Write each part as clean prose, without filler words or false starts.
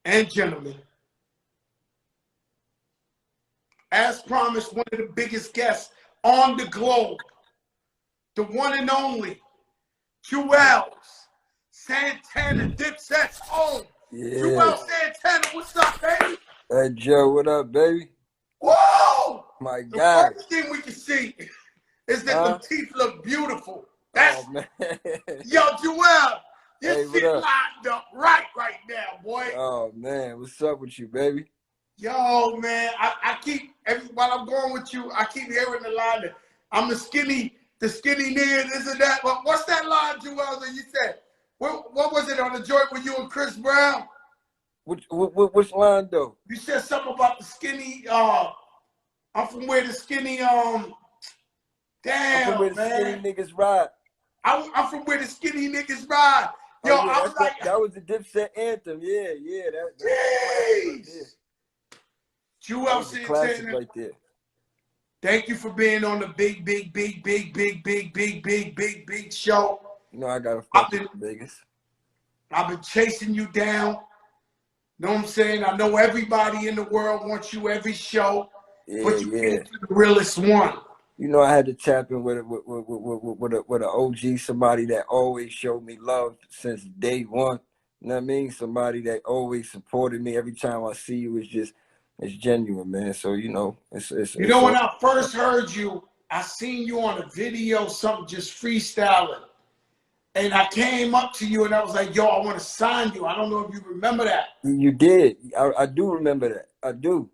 and gentlemen, as promised, one of the biggest guests on the globe, the one and only Juelz, Santana, Dipset's home. Yeah. Juelz Santana, what's up, baby? Hey, Joe, what up, baby? Whoa! My The God. first thing we can see is that the teeth look beautiful. That's, man. Yo, Juelz, your Hey, shit lined up right now, boy. Oh, man, what's up with you, baby? Yo, man, I keep, while I'm going with you, I keep hearing the line that I'm the skinny nigga, this and that. But what's that line, Juelz, that you said? What was it on the joint with you and Chris Brown? Which line, though? You said something about the skinny, I'm from where the skinny, damn, I'm from where the skinny niggas ride. I'm from where the skinny niggas ride. Yo, oh, yeah, I was like, that was the Dipset anthem. Yeah. Jeez. Juelz Santana right there. Thank you for being on the big show. You know I gotta fuck with Vegas. I've been chasing you down. Know what I'm saying? I know everybody in the world wants you every show, but you can't be the realest one. You know, I had to tap in with an OG, somebody that always showed me love since day one. You know what I mean? Somebody that always supported me. Every time I see you, it's genuine, man. So, you know, You know, when I first heard you, I seen you on a video, something just freestyling. And I came up to you and I was like, yo, I want to sign you. I don't know if you remember that. You did. I do remember that. I do.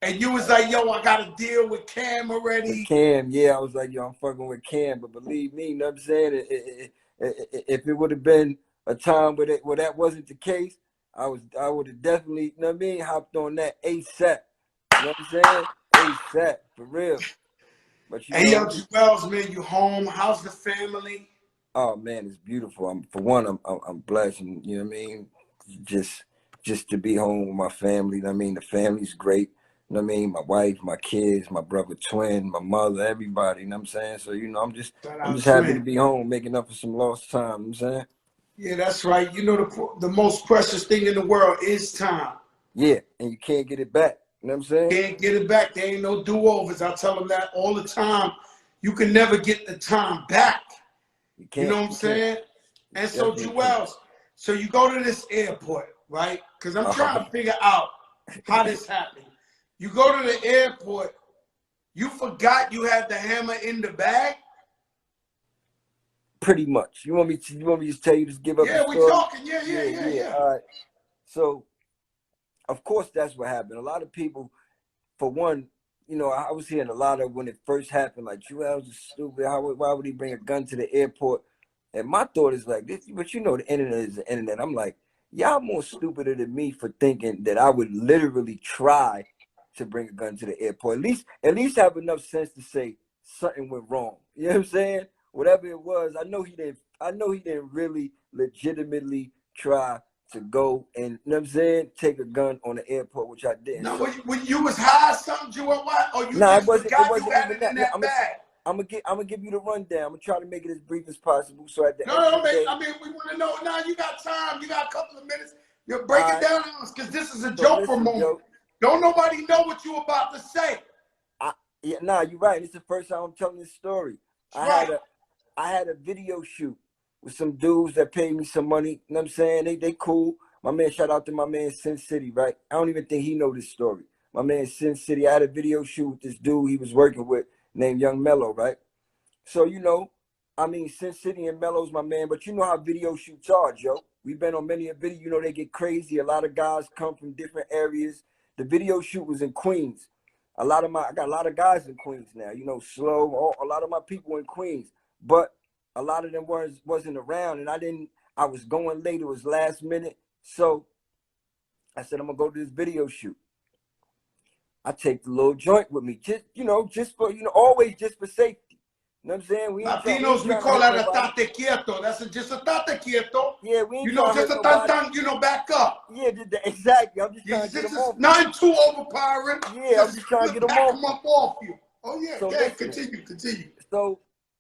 And you was like, yo, I got to deal with Cam already. With Cam, yeah. I was like, yo, I'm fucking with Cam. But believe me, you know what I'm saying? If it would have been a time where that wasn't the case, I would have definitely, you know what I mean, hopped on that ASAP. You know what I'm saying? ASAP, for real. But you know, yo, Juelz, man, you home? How's the family? Oh man, it's beautiful. I'm blessed, and you know what I mean. Just to be home with my family. You know what I mean, the family's great. You know what I mean, my wife, my kids, my brother, twin, my mother, everybody. You know what I'm saying. So you know, I'm just happy to be home, making up for some lost time. You know what I'm saying. Yeah, that's right. You know, the most precious thing in the world is time. Yeah, and you can't get it back. You know what I'm saying? Can't get it back. There ain't no do-overs. I tell them that all the time. You can never get the time back. You know what I'm saying? And so, Juelz, so you go to this airport, right? Because I'm trying to figure out how this happened. You go to the airport, you forgot you had the hammer in the bag? Pretty much. You want me to tell you to give up the story? We're talking. Yeah. All right. So, of course, that's what happened. A lot of people, for one, you know, I was hearing a lot of when it first happened, like, Juelz is stupid. Why would he bring a gun to the airport? And my thought is like this, but you know, the internet is the internet. I'm like, y'all more stupider than me for thinking that I would literally try to bring a gun to the airport. At least have enough sense to say something went wrong. You know what I'm saying? Whatever it was, I know he didn't really legitimately try to go and, you know what I'm saying, take a gun on the airport, which I didn't. No, when you was high or something, Juelz, what? Or you it wasn't even in that bag? I'm gonna give you the rundown. I'm gonna try to make it as brief as possible. So at the end of the day, I mean, we want to know now. You got time. You got a couple of minutes. You're breaking down on us because this is a Joker moment. Joe, don't nobody know what you about to say. You're right. It's the first time I'm telling this story. I had a video shoot with some dudes that paid me some money. You know what I'm saying? They cool. My man, shout out to my man Sin City, right? I don't even think he know this story. My man Sin City, I had a video shoot with this dude he was working with named Young Mello, right? So, you know, I mean, Sin City and Mello's my man, but you know how video shoots are, Joe. We've been on many a video, you know, they get crazy. A lot of guys come from different areas. The video shoot was in Queens. I got a lot of guys in Queens now, you know, a lot of my people in Queens, but a lot of them wasn't around, and I was going late. It was last minute. So I said, I'm gonna go to this video shoot. I take the little joint with me, just for, always just for safety. You know what I'm saying? Latinos, we call that a tate quieto. That's just a tate quieto. Yeah, we ain't just a tan, back up. Yeah, exactly. I'm just trying to get them off. Not too overpowering. Yeah, I'm just trying to get them up off you. Oh yeah, so continue. So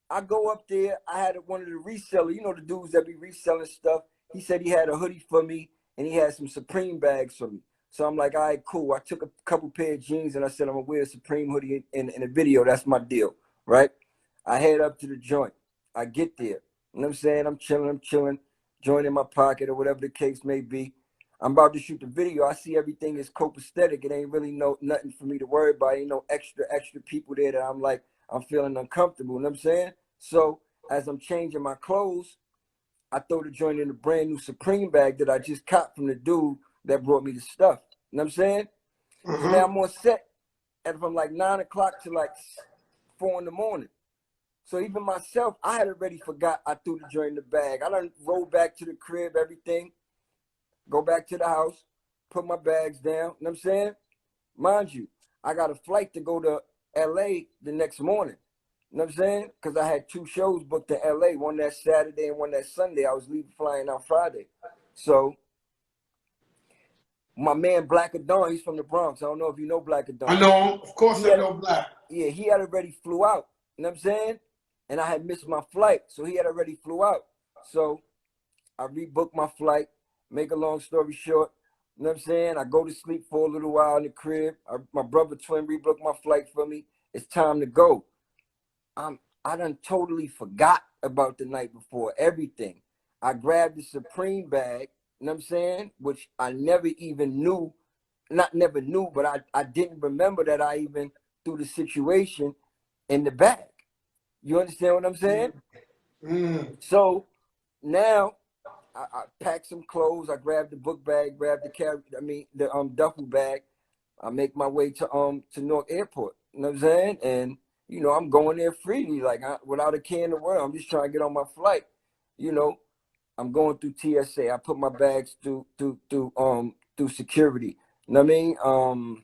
I go up there. I had one of the resellers, you know, the dudes that be reselling stuff. He said he had a hoodie for me, and he had some Supreme bags for me. So I'm like, all right, cool. I took a couple pair of jeans and I said, I'm gonna wear a Supreme hoodie in a video. That's my deal, right? I head up to the joint. I get there. You know what I'm saying? I'm chilling, joint in my pocket or whatever the case may be. I'm about to shoot the video. I see everything is copacetic. It ain't really nothing for me to worry about. Ain't no extra people there that I'm like, I'm feeling uncomfortable. You know what I'm saying? So as I'm changing my clothes, I throw the joint in a brand new Supreme bag that I just caught from the dude that brought me the stuff. You know what I'm saying? So now I'm on set and from like 9 o'clock to like 4 in the morning. So even myself, I had already forgot I threw the joint in the bag. I done rolled back to the crib, everything, go back to the house, put my bags down. You know what I'm saying? Mind you, I got a flight to go to LA the next morning. You know what I'm saying? Because I had 2 shows booked in LA, one that Saturday and one that Sunday. I was flying out Friday. So my man Black Adon, he's from the Bronx. I don't know if you know Black Adon. I know, of course I know Black. Yeah, he had already flew out. You know what I'm saying? And I had missed my flight, so he had already flew out. So I rebooked my flight. Make a long story short, you know what I'm saying? I go to sleep for a little while in the crib. My brother twin rebooked my flight for me. It's time to go. I done totally forgot about the night before, everything. I grabbed the Supreme bag, you know what I'm saying? Which I never even knew, never knew, but I didn't remember that I even threw the situation in the bag. You understand what I'm saying? So now I packed some clothes. I grabbed the book bag, grabbed the duffel bag. I make my way to Newark Airport. You know what I'm saying? And you know, I'm going there freely, like without a care in the world. I'm just trying to get on my flight. You know, I'm going through TSA. I put my bags through security. You know what I mean?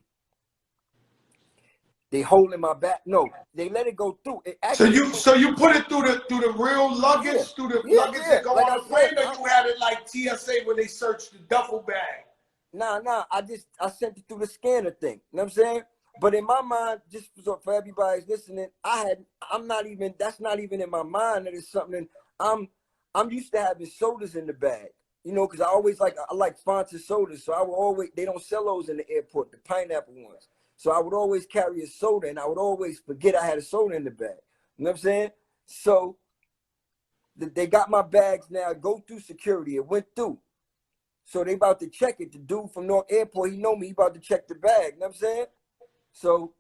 They holding my back. No, they let it go through. It actually, so you put it through the real luggage, through the luggage that go on the plane, or you had it like TSA when they searched the duffel bag? Nah. I sent it through the scanner thing. You know what I'm saying? But in my mind, just for everybody's listening, that's not even in my mind that it's something. I'm used to having sodas in the bag, you know, because I like Fanta sodas. So they don't sell those in the airport, the pineapple ones. So I would always carry a soda, and I would always forget I had a soda in the bag. You know what I'm saying? So they got my bags now, go through security. It went through. So they about to check it. The dude from Newark Airport, he know me. He about to check the bag. You know what I'm saying? So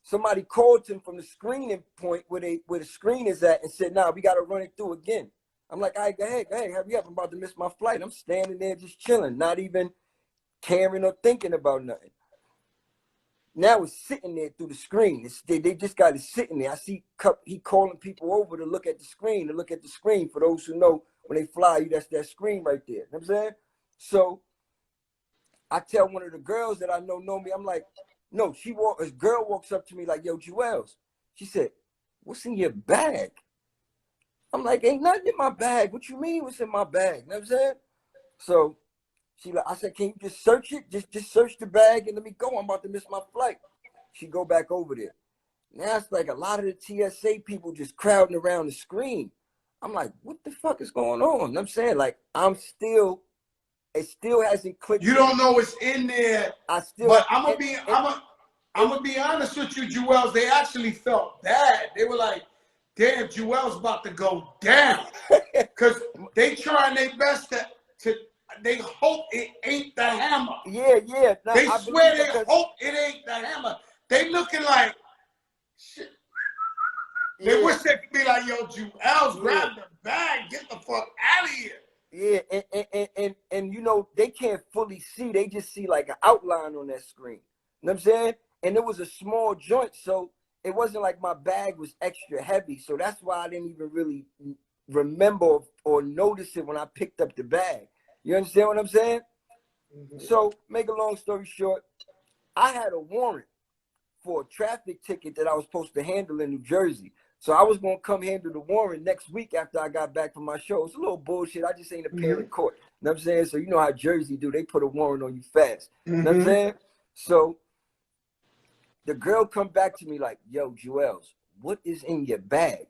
somebody called him from the screening point where the screen is at and said, nah, we got to run it through again. I'm like, all right, go ahead, hurry up. I'm about to miss my flight. I'm standing there just chilling, not even caring or thinking about nothing. Now it's sitting there through the screen. They just got it sitting there. I see he calling people over to look at the screen, For those who know, when they fly you, that's that screen right there. You know what I'm saying? So I tell one of the girls that I know me, I'm like, no, a girl walks up to me like, yo, Juelz. She said, what's in your bag? I'm like, ain't nothing in my bag. What you mean what's in my bag? You know what I'm saying? So I said, can you just search it? Just search the bag and let me go. I'm about to miss my flight. She go back over there. Now it's like a lot of the TSA people just crowding around the screen. I'm like, what the fuck is going on? You know what I'm saying? Like, it still hasn't clicked. You don't know what's in there. But I'm gonna be honest with you, Juelz. They actually felt bad. They were like, damn, Juelz about to go down. Because they trying their best to they hope it ain't the hammer. Yeah. They swear they hope it ain't the hammer. They looking like shit. They wish they could be like, yo, Juelz, grab the bag, get the fuck out of here. Yeah, and you know, they can't fully see. They just see like an outline on that screen. You know what I'm saying? And it was a small joint, so it wasn't like my bag was extra heavy. So that's why I didn't even really remember or notice it when I picked up the bag. You understand what I'm saying? So, make a long story short, I had a warrant for a traffic ticket that I was supposed to handle in New Jersey. So I was going to come handle the warrant next week after I got back from my show. It's a little bullshit. I just ain't appearing in court. You know what I'm saying? So you know how Jersey do. They put a warrant on you fast. You know what I'm saying? So the girl come back to me like, yo, Juelz, what is in your bag?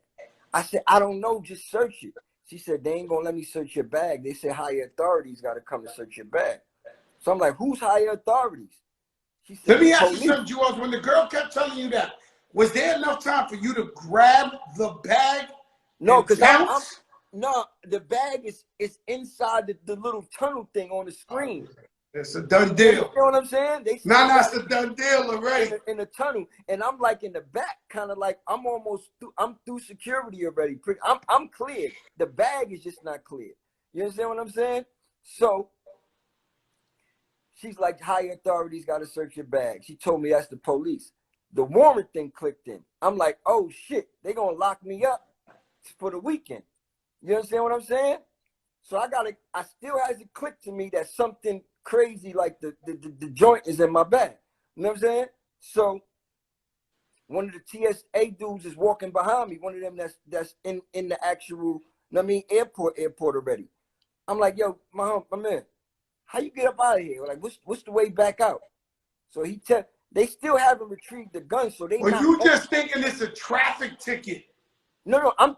I said, I don't know. Just search it. She said, they ain't gonna let me search your bag. They said higher authorities got to come and search your bag. So I'm like, who's higher authorities? She said, let me ask police. you something, Juelz. When the girl kept telling you that, was there enough time for you to grab the bag? No, because I'm no, the bag is inside the little tunnel thing on the screen. It's a done deal. You know what I'm saying? They nah, it's a done deal already. In the tunnel, and I'm like in the back, kind of like I'm almost through, I'm through security already. I'm cleared. The bag is just not clear. You understand what I'm saying? So she's like, higher authorities got to search your bag. She told me that's the police. The warrant thing clicked in. I'm like, oh shit, they gonna lock me up for the weekend. You understand what I'm saying? So I still hasn't clicked to me that something crazy like the joint is in my bag. You know what I'm saying? So one of the TSA dudes is walking behind me, one of them that's in the actual, you know what I mean, airport already. I'm like, yo, my man, how you get up out of here? Like, what's the way back out? So they still haven't retrieved the gun, so they Well, you just thinking it's a traffic ticket. No, I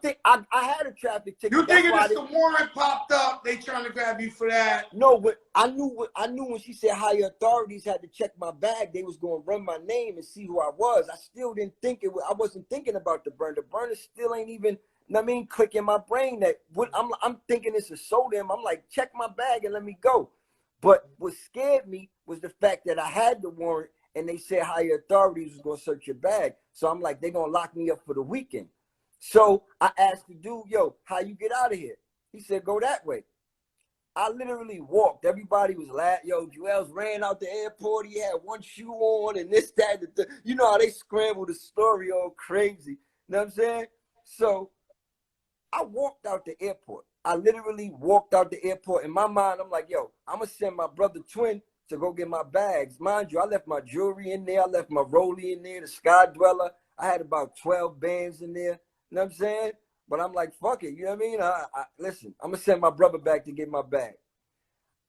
had a traffic ticket. You thinking it's the warrant popped up? They trying to grab you for that? No, but I knew when she said higher authorities had to check my bag, they was gonna run my name and see who I was. I still didn't think it was. I wasn't thinking about the burner. The burner still ain't even. You know what I mean, click in my brain that what I'm thinking it's a soda. I'm like, check my bag and let me go. But what scared me was the fact that I had the warrant and they said higher authorities was gonna search your bag. So I'm like, they're gonna lock me up for the weekend. So I asked the dude, yo, how you get out of here? He said, go that way. I literally walked. Everybody was laughing. Yo, Juelz ran out the airport. He had one shoe on and this, that, you know how they scramble the story all crazy. You know what I'm saying? So I walked out the airport. I literally walked out the airport. In my mind, I'm like, yo, I'm going to send my brother Twin to go get my bags. Mind you, I left my jewelry in there. I left my rollie in there, the Sky Dweller. I had about 12 bands in there. You know what I'm saying? But I'm like, fuck it. You know what I mean? Listen, I'm going to send my brother back to get my bag.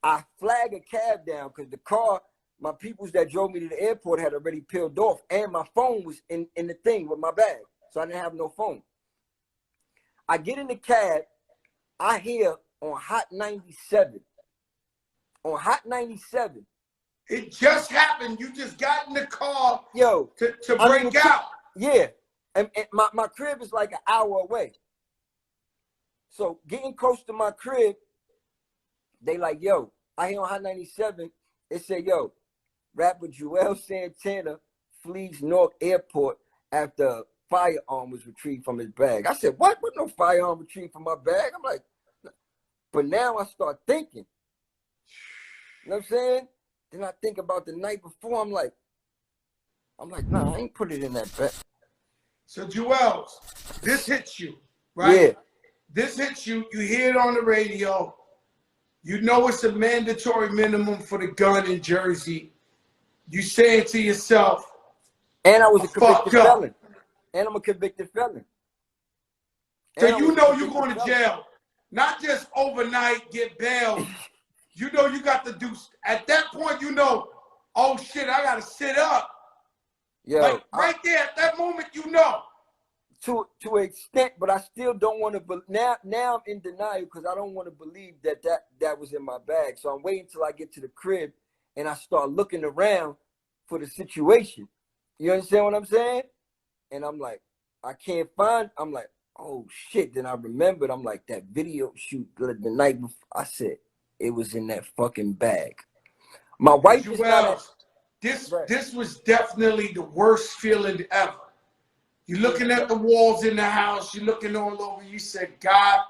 I flag a cab down because the car, my peoples that drove me to the airport had already peeled off. And my phone was in the thing with my bag. So I didn't have no phone. I get in the cab. I hear on Hot 97. On Hot 97. It just happened. You just got in the car yo, to break out. Yeah. And my crib is like an hour away. So getting close to my crib, they like, yo, I hear on Hot 97, it said, yo, rapper Juelz Santana flees Newark Airport after a firearm was retrieved from his bag. I said, what? What no firearm retrieved from my bag? I'm like, but now I start thinking. You know what I'm saying? Then I think about the night before. I'm like, nah, I ain't put it in that bag. So Juelz, this hits you, right? Yeah. This hits you. You hear it on the radio. You know it's a mandatory minimum for the gun in Jersey. You say it to yourself. And I was a convicted felon. And I'm a convicted felon. So you know you're going to jail. Not just overnight, get bailed. You know you got to do, at that point, you know, oh shit, I got to sit up. Yo, like right there at that moment, you know. To an extent, but I still don't want to. Now I'm in denial because I don't want to believe that was in my bag. So I'm waiting till I get to the crib and I start looking around for the situation. You understand what I'm saying? And I'm like, I can't find. I'm like, oh shit. Then I remembered. I'm like, that video shoot the night before. I said it was in that fucking bag. My wife is not. This was definitely the worst feeling ever. You're looking at the walls in the house. You're looking all over. You said, God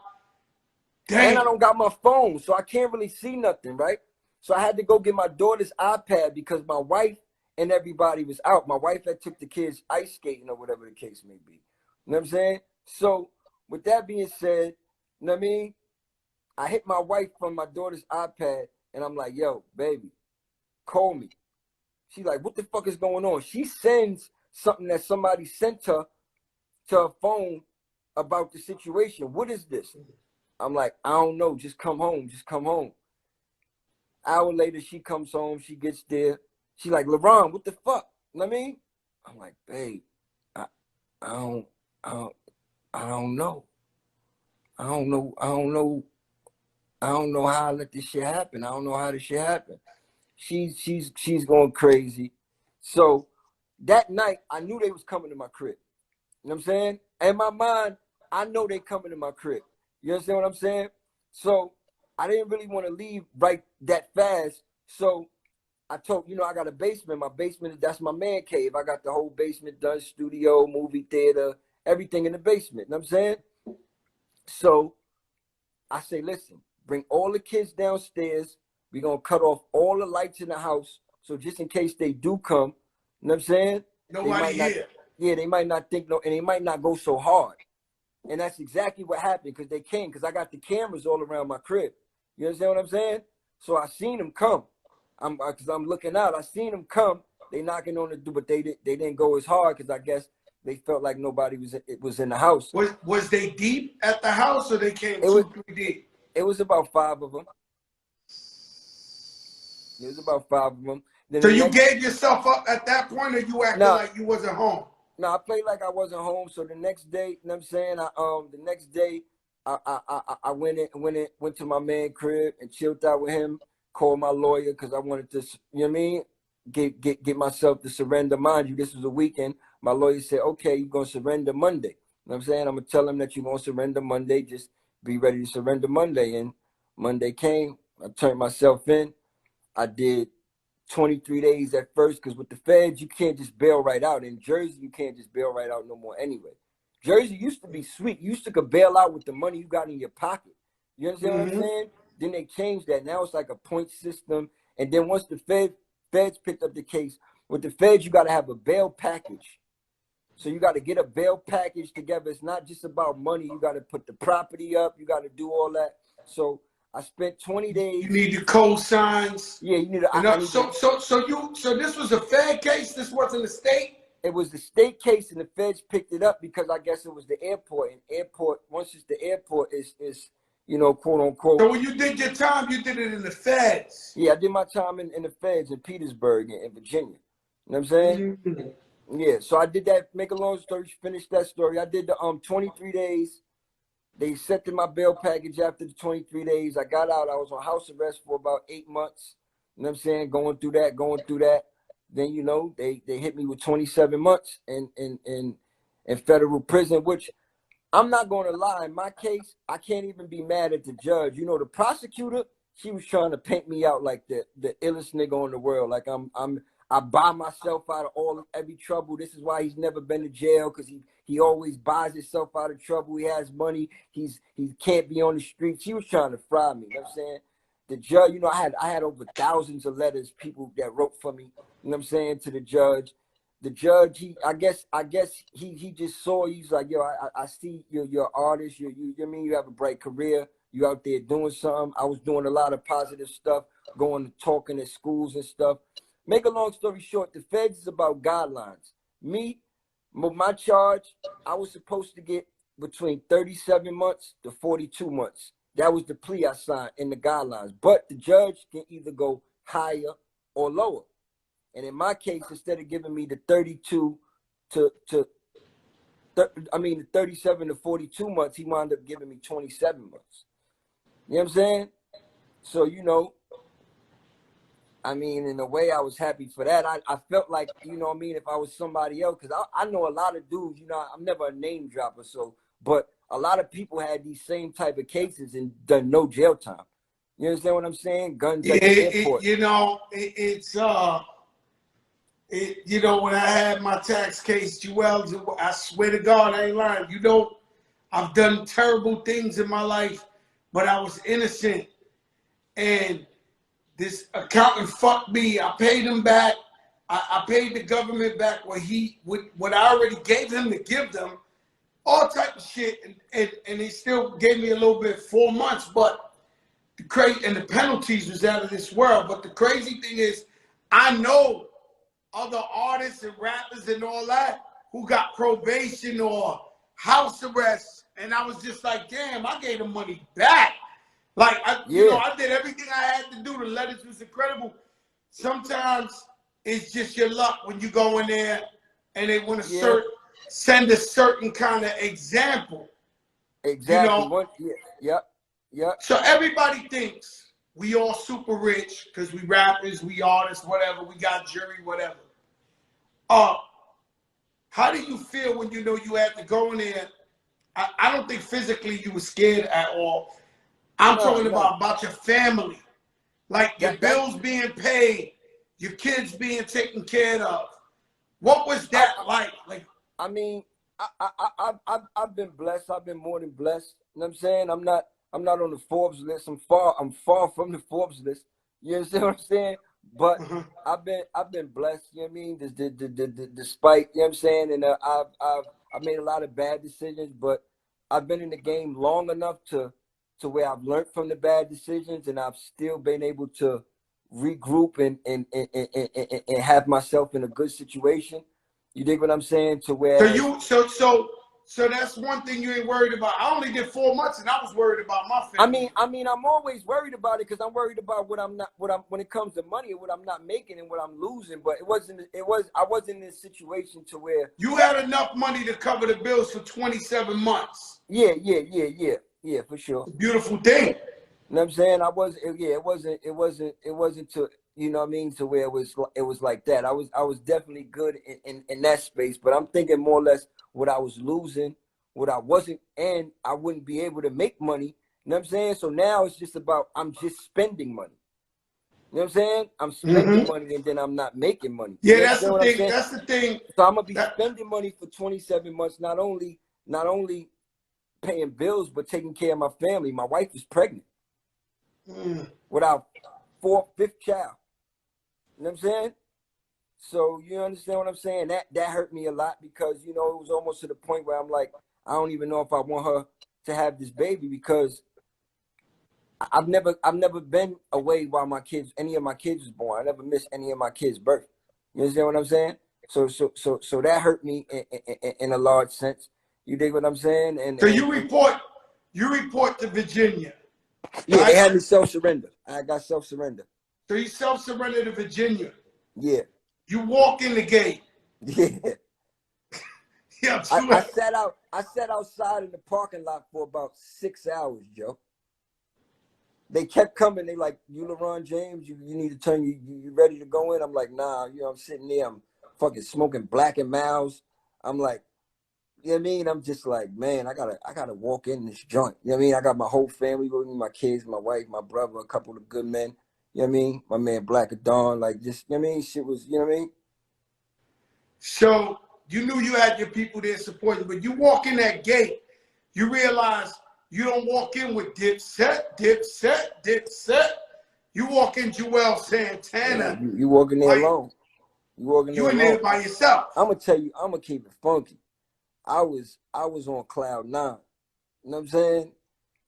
damn. And I don't got my phone, so I can't really see nothing, right? So I had to go get my daughter's iPad because my wife and everybody was out. My wife had took the kids ice skating or whatever the case may be. You know what I'm saying? So with that being said, you know what I mean? I hit my wife from my daughter's iPad, and I'm like, yo, baby, call me. She's like, what the fuck is going on? She sends something that somebody sent her to her phone about the situation. What is this? I'm like, I don't know. Just come home. Just come home. Hour later, she comes home. She gets there. She's like, LeBron, what the fuck? You know what I mean? I'm like, babe, I don't know. I don't know how I let this shit happen. I don't know how this shit happened. She's going crazy. So that night, I knew they was coming to my crib. You know what I'm saying? In my mind, I know they coming to my crib. You understand what I'm saying? So I didn't really want to leave right that fast. So I told, I got a basement. My basement, that's my man cave. I got the whole basement done, studio, movie theater, everything in the basement. You know what I'm saying? So I say, listen, bring all the kids downstairs. We're going to cut off all the lights in the house. So just in case they do come, you know what I'm saying? Nobody here. Yeah, they might not think and they might not go so hard. And that's exactly what happened because they came because I got the cameras all around my crib. You understand what I'm saying? So I seen them come. Because I'm looking out. I seen them come. They knocking on the door, but they didn't go as hard because I guess they felt like nobody was in the house. Was they deep at the house or they came 2-3 deep? It was about 5 of them. It was about 5 of them. Then so you gave yourself up at that point, or you acted like you wasn't home? No, I played like I wasn't home. So the next day, you know what I'm saying? The next day, I went to my man crib and chilled out with him. Called my lawyer because I wanted to, you know what I mean? Get myself to surrender. Mind you, this was a weekend. My lawyer said, okay, you're going to surrender Monday. You know what I'm saying? I'm going to tell him that you're going to surrender Monday. Just be ready to surrender Monday. And Monday came. I turned myself in. I did 23 days at first because with the feds, you can't just bail right out. In Jersey, you can't just bail right out no more anyway. Jersey used to be sweet. You used to could bail out with the money you got in your pocket. You understand what I'm saying? Then they changed that. Now it's like a point system. And then once the feds picked up the case, with the feds, you got to have a bail package. So you got to get a bail package together. It's not just about money. You got to put the property up. You got to do all that. So I spent 20 days. You need the cosigns. Yeah, you need So this was a Fed case? This wasn't a state? It was the state case and the feds picked it up because I guess it was the airport. And airport, once it's the airport, is quote unquote. So when you did your time, you did it in the feds? Yeah, I did my time in the feds in Petersburg in Virginia. You know what I'm saying? Yeah, so I did that. Make a long story, finish that story. I did the 23 days. They accepted my bail package after the 23 days. I got out. I was on house arrest for about 8 months. You know what I'm saying? Going through that. Then, they hit me with 27 months in federal prison, which I'm not going to lie. In my case, I can't even be mad at the judge. The prosecutor, she was trying to paint me out like the illest nigga in the world. Like I buy myself out of every trouble. This is why he's never been to jail, because he always buys himself out of trouble. He has money. He can't be on the street. She was trying to fry me. You know what I'm saying? The judge, I had over thousands of letters, people that wrote for me, you know what I'm saying, to the judge. The judge, I guess he just saw, he's like, yo, I see you're an artist. You have a bright career. You out there doing something. I was doing a lot of positive stuff, going to talking at schools and stuff. Make a long story short, the feds is about guidelines. Me, my charge, I was supposed to get between 37 months to 42 months. That was the plea I signed in the guidelines. But the judge can either go higher or lower. And in my case, instead of giving me the 37 to 42 months, he wound up giving me 27 months. You know what I'm saying? So, in a way, I was happy for that. I felt like, if I was somebody else, because I know a lot of dudes, I'm never a name dropper, but a lot of people had these same type of cases and done no jail time. You understand what I'm saying? Guns at the airport. When I had my tax case, Juelz, I swear to God, I ain't lying. I've done terrible things in my life, but I was innocent. And this accountant fucked me. I paid him back. I paid the government back what I already gave him to give them, all type of shit. And they still gave me a little bit, 4 months, but the penalties was out of this world. But the crazy thing is, I know other artists and rappers and all that who got probation or house arrest, and I was just like, damn, I gave them money back. Like, I did everything I had to do. The letters was incredible. Sometimes it's just your luck when you go in there and they want to send a certain kind of example. You Exactly. know, One. Yeah. Yep. Yep. so everybody thinks we all super rich because we rappers, we artists, whatever. We got jury, whatever. Uh, how do you feel when you know you had to go in there? I don't think physically you were scared at all. I'm Nah. talking Nah. about your family, like your That's. bills being paid, your kids being taken care of. What was that like? Like, I mean, I've been blessed. I've been more than blessed. You know what I'm saying? I'm not on the Forbes list. I'm far from the Forbes list. You understand what I'm saying? But I've been blessed. You know what I mean? Despite, you know what I'm saying? And I've made a lot of bad decisions, but I've been in the game long enough to where I've learned from the bad decisions, and I've still been able to regroup and have myself in a good situation. You dig what I'm saying? To so whereas, you, so that's one thing you ain't worried about. I only did 4 months, and I was worried about my family. I'm always worried about it because I'm worried about what I'm not, what I'm when it comes to money and what I'm not making and what I'm losing. But I wasn't in a situation to where You had enough money to cover the bills for 27 months. yeah, for sure. It's a beautiful thing. You know what I'm saying? It wasn't to, you know what I mean, to where it was like that. I was definitely good in that space, but I'm thinking more or less what I was losing, what I wasn't, and I wouldn't be able to make money. You know what I'm saying? So now it's just about I'm just spending money. You know what I'm saying? I'm spending money and then I'm not making money. Yeah, You that's understand the what I'm thing. saying? That's the thing. So I'm gonna be That, spending money for 27 months, not only paying bills, but taking care of my family. My wife is pregnant with our fifth child. You know what I'm saying? So you understand what I'm saying? That hurt me a lot because, you know, it was almost to the point where I'm like, I don't even know if I want her to have this baby because I've never been away while any of my kids was born. I never missed any of my kids' birth. You understand what I'm saying? So that hurt me in a large sense. You dig what I'm saying? so you report to Virginia, Yeah, they right? had me self-surrender. I got self-surrender. So you self-surrender to Virginia. Yeah. You walk in the gate. Yeah. Yeah, I sat outside in the parking lot for about 6 hours, Joe. They kept coming. They like, you LeBron James, you need to turn, you ready to go in? I'm like, nah, you know, I'm sitting there, I'm fucking smoking Black and Miles. I'm like, you know what I mean? I'm just like, man, I gotta walk in this joint. You know what I mean? I got my whole family with me, my kids, my wife, my brother, a couple of good men. You know what I mean? My man Black at Dawn, like just, you know what I mean? Shit was, you know what I mean? So you knew you had your people there supporting, but you walk in that gate, you realize you don't walk in with Dipset, Dipset, Dipset. You walk in Juelz Yeah, Santana, you walking there like alone. You walking there you in there alone. by yourself. I'm gonna tell you, I'm gonna keep it funky. I was on cloud nine. You know what I'm saying?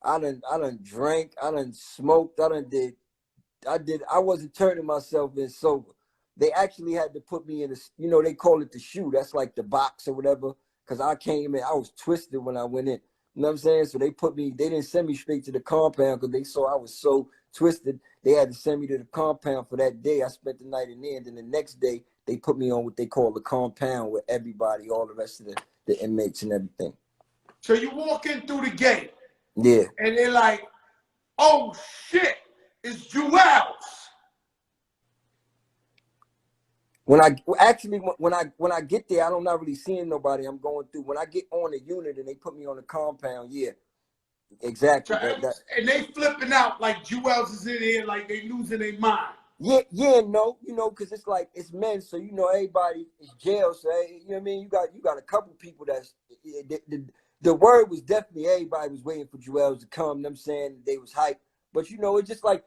I done drank, I done smoked, I wasn't turning myself in sober. They actually had to put me in a, you know, they call it the shoe. That's like the box or whatever. Cause I came in, I was twisted when I went in. You know what I'm saying? So they didn't send me straight to the compound because they saw I was so twisted. They had to send me to the compound for that day. I spent the night in there, and then the next day they put me on what they call the compound with everybody, all the rest of the inmates and everything. So you walk in through the gate, Yeah. and they're like, "Oh shit, it's Juelz." When I get there, I'm not really seeing nobody. I'm going through. When I get on the unit and they put me on the compound, yeah, exactly. So, and they flipping out like Juelz is in here, like they losing their mind. Yeah, no, you know, because it's like it's men, so you know everybody is jail. So you know what I mean. You got a couple people that's the word was definitely everybody was waiting for Juelz to come. You know what I'm saying they was hyped, but you know it's just like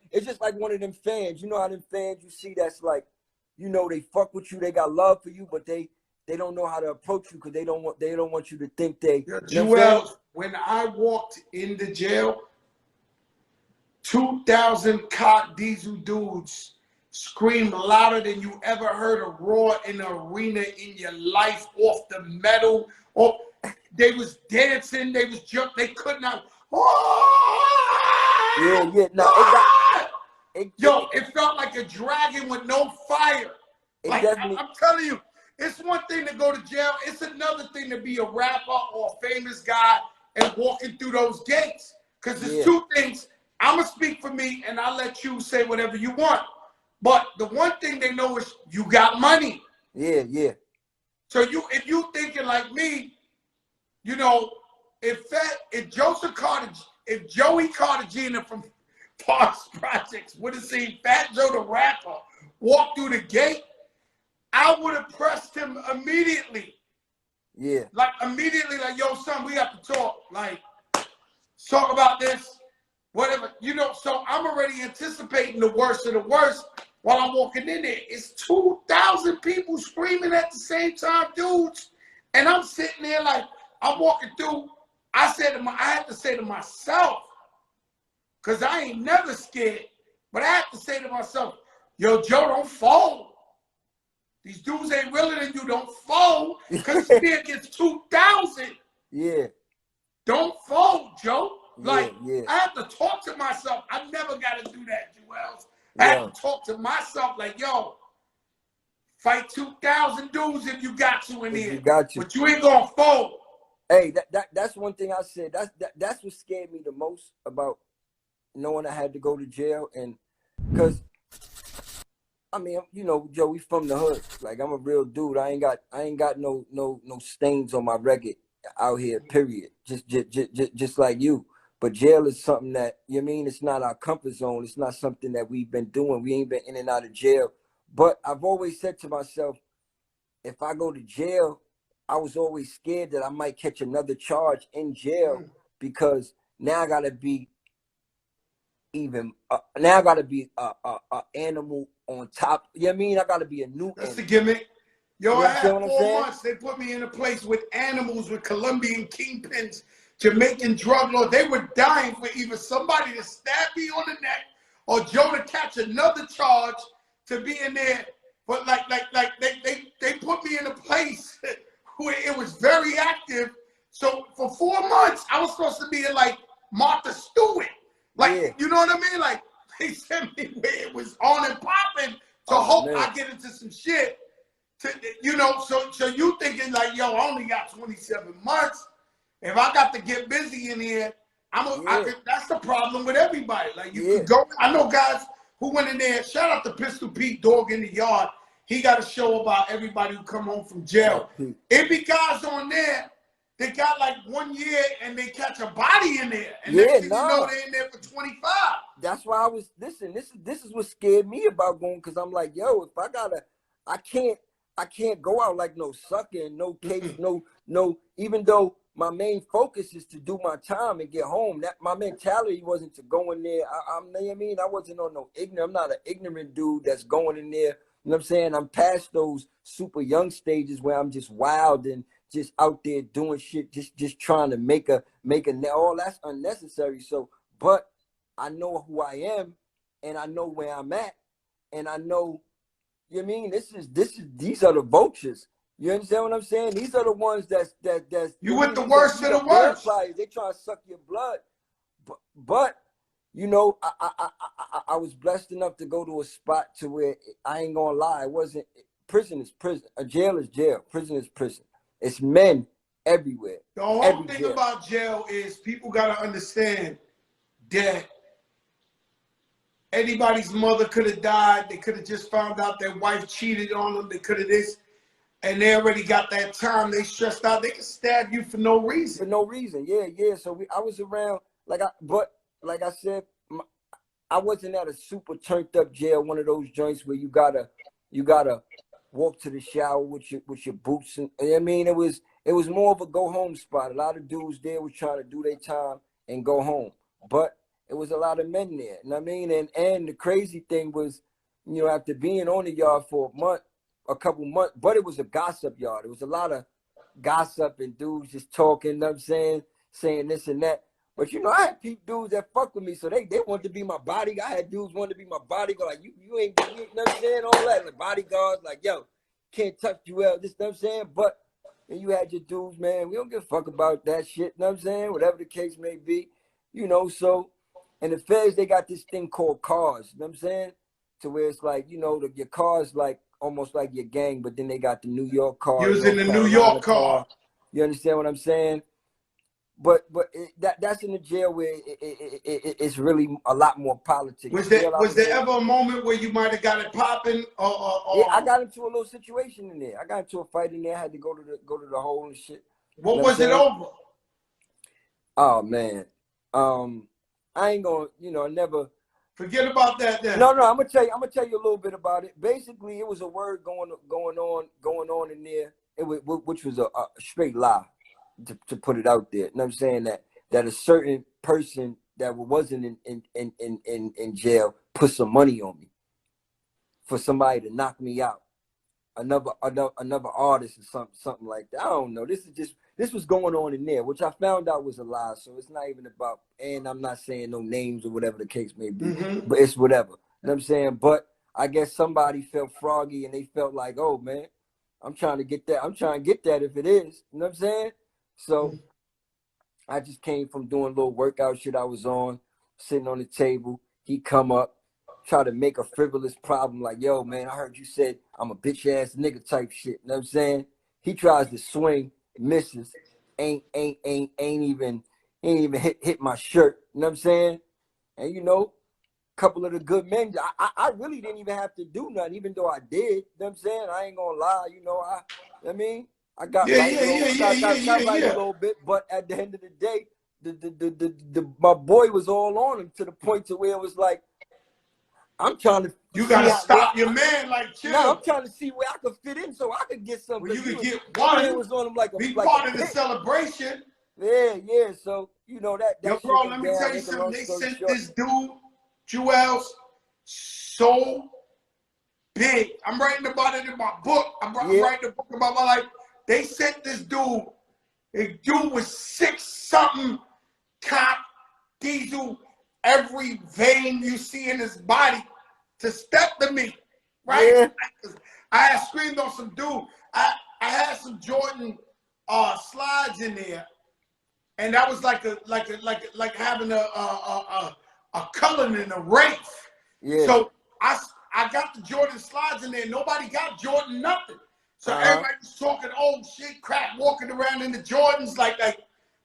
one of them fans. You know how them fans you see that's like, you know, they fuck with you, they got love for you, but they don't know how to approach you because they don't want you to think they. Yeah, You know what I'm saying? Juelz, when I walked into jail, 2,000 cock diesel dudes screamed louder than you ever heard a roar in an arena in your life off the metal. Or they was dancing, they was jumping, they could not. Yeah. No, Yo, it felt like a dragon with no fire. it Like definitely. I'm telling you, it's one thing to go to jail. It's another thing to be a rapper or a famous guy and walking through those gates. Because there's two things. I'm going to speak for me, and I'll let you say whatever you want. But the one thing they know is you got money. Yeah, yeah. So if you thinking like me, you know, if Joey Cartagena from Parks Projects would have seen Fat Joe the rapper walk through the gate, I would have pressed him immediately. Yeah. Like immediately, like, yo, son, we got to talk. Like, talk about this, whatever. You know, so I'm already anticipating the worst of the worst while I'm walking in there. It's 2,000 people screaming at the same time, dudes. And I'm sitting there like, I'm walking through. I had to say to myself, because I ain't never scared, but I had to say to myself, yo, Joe, don't fold. These dudes ain't realer than you. Don't fold, because this man gets 2,000. Yeah. Don't fold, Joe. Like, yeah. I have to talk to myself. I never got to do that, Juelz. I have to talk to myself like, yo, fight 2,000 dudes if you got to in here. You got to. But you ain't going to fold. Hey, that's one thing I said. That's what scared me the most about knowing I had to go to jail. And because, I mean, you know, Joe, we from the hood. Like, I'm a real dude. I ain't got no stains on my record out here, period. Just like you. But jail is something that, you know what I mean, it's not our comfort zone. It's not something that we've been doing. We ain't been in and out of jail. But I've always said to myself, if I go to jail, I was always scared that I might catch another charge in jail, because now I gotta be a animal on top. You know what I mean? I gotta be a new That's animal. the gimmick. Yo, You I had 4 saying? months. They put me in a place with animals, with Colombian kingpins, Jamaican drug lords. They were dying for either somebody to stab me on the neck or Joe to catch another charge to be in there. But like they put me in a place where it was very active. So for 4 months, I was supposed to be in like Martha Stewart. Like, you know what I mean? Like, they sent me where it was on and popping to hope I get into some shit. You know, so you thinking like, yo, I only got 27 months. If I got to get busy in here, that's the problem with everybody. Like, you could go. I know guys who went in there. Shout out to Pistol Pete, Dog in the Yard. He got a show about everybody who come home from jail. It be guys on there. They got like 1 year and they catch a body in there. And next thing you know, they're in there for 25. That's why I was, listen, this is what scared me about going, because I'm like, yo, if I can't go out like no sucker, no case, no, even though my main focus is to do my time and get home. That my mentality wasn't to go in there. You know what I mean? I wasn't on no ignorant. I'm not an ignorant dude that's going in there. You know what I'm saying? I'm past those super young stages where I'm just wild and just out there doing shit, just trying to make a all that's unnecessary. So, but I know who I am, and I know where I'm at, and I know, you know what I mean? These are the vultures. You understand what I'm saying? These are the ones that's you with the worst of the worst. They try to suck your blood, but you know, I was blessed enough to go to a spot to where, I ain't gonna lie, it wasn't, prison is prison, a jail is jail, prison is prison. It's men everywhere. The whole thing about jail is people gotta understand that anybody's mother could have died. They could have just found out their wife cheated on them. They could have this, and they already got that time. They stressed out. They can stab you for no reason. For no reason, yeah. So I was around, but like I said, I wasn't at a super turned up jail, one of those joints where you gotta walk to the shower with your boots, and I mean, it was more of a go home spot. A lot of dudes there was trying to do their time and go home, but it was a lot of men there. You know what I mean? And the crazy thing was, you know, after being on the yard for a couple months, but it was a gossip yard. It was a lot of gossip and dudes just talking, you know what I'm saying this and that. But you know, I had dudes that fuck with me, so they wanted to be my bodyguard. I had dudes wanted to be my bodyguard, like you ain't you know what I'm saying, all that, like bodyguards, like, yo, can't touch Juelz, this, you know what I'm saying? But then you had your dudes, man, we don't give a fuck about that shit, you know what I'm saying? Whatever the case may be, you know. So, and the feds, they got this thing called cars, you know what I'm saying? To where it's like, you know, your cars like almost like your gang, but then they got the New York car. You was in the New York car. You understand what I'm saying? that's in the jail where it's really a lot more politics. Was there ever a moment where you might have got it popping? Yeah, I got into a little situation in there. I got into a fight in there. I had to go to the hole and shit. What was it over? Oh man, I ain't gonna, never. Forget about that then. No, I'm gonna tell you a little bit about it. Basically, it was a word going on in there. Which was a straight lie, to put it out there. You know what I'm saying? That a certain person that wasn't in jail put some money on me for somebody to knock me out. Another artist or something like that. I don't know. This was going on in there, which I found out was a lie. So it's not even about, and I'm not saying no names or whatever the case may be, but it's whatever. You know what I'm saying? But I guess somebody felt froggy and they felt like, oh man, I'm trying to get that. I'm trying to get that if it is. You know what I'm saying? So I just came from doing a little workout shit I was on, sitting on the table. He come up, try to make a frivolous problem like, yo, man, I heard you said I'm a bitch ass nigga type shit. You know what I'm saying? He tries to swing, misses, ain't even hit my shirt. You know what I'm saying? And a couple of the good men, I really didn't even have to do nothing, even though I did. You know what I'm saying? I ain't gonna lie, I got right a little bit, but at the end of the day, my boy was all on him to the point to where it was like, I'm trying to. You gotta stop your man, like chill. No, I'm trying to see where I could fit in so I could get something. Well, you could get one. Was on him like be part of the celebration. Yeah. So that. Yo, bro, let me tell you something. They sent this dude, Juelz, so big. I'm writing about it in my book. I'm writing a book about my life. They sent this dude. A dude with 6-something cop, diesel, every vein you see in his body to step to me, right? Yeah. I had screamed on some dude. I had some Jordan slides in there, and that was like having a color in a race. Yeah. So I got the Jordan slides in there. Nobody got Jordan nothing. So everybody's talking old shit, crap, walking around in the Jordans like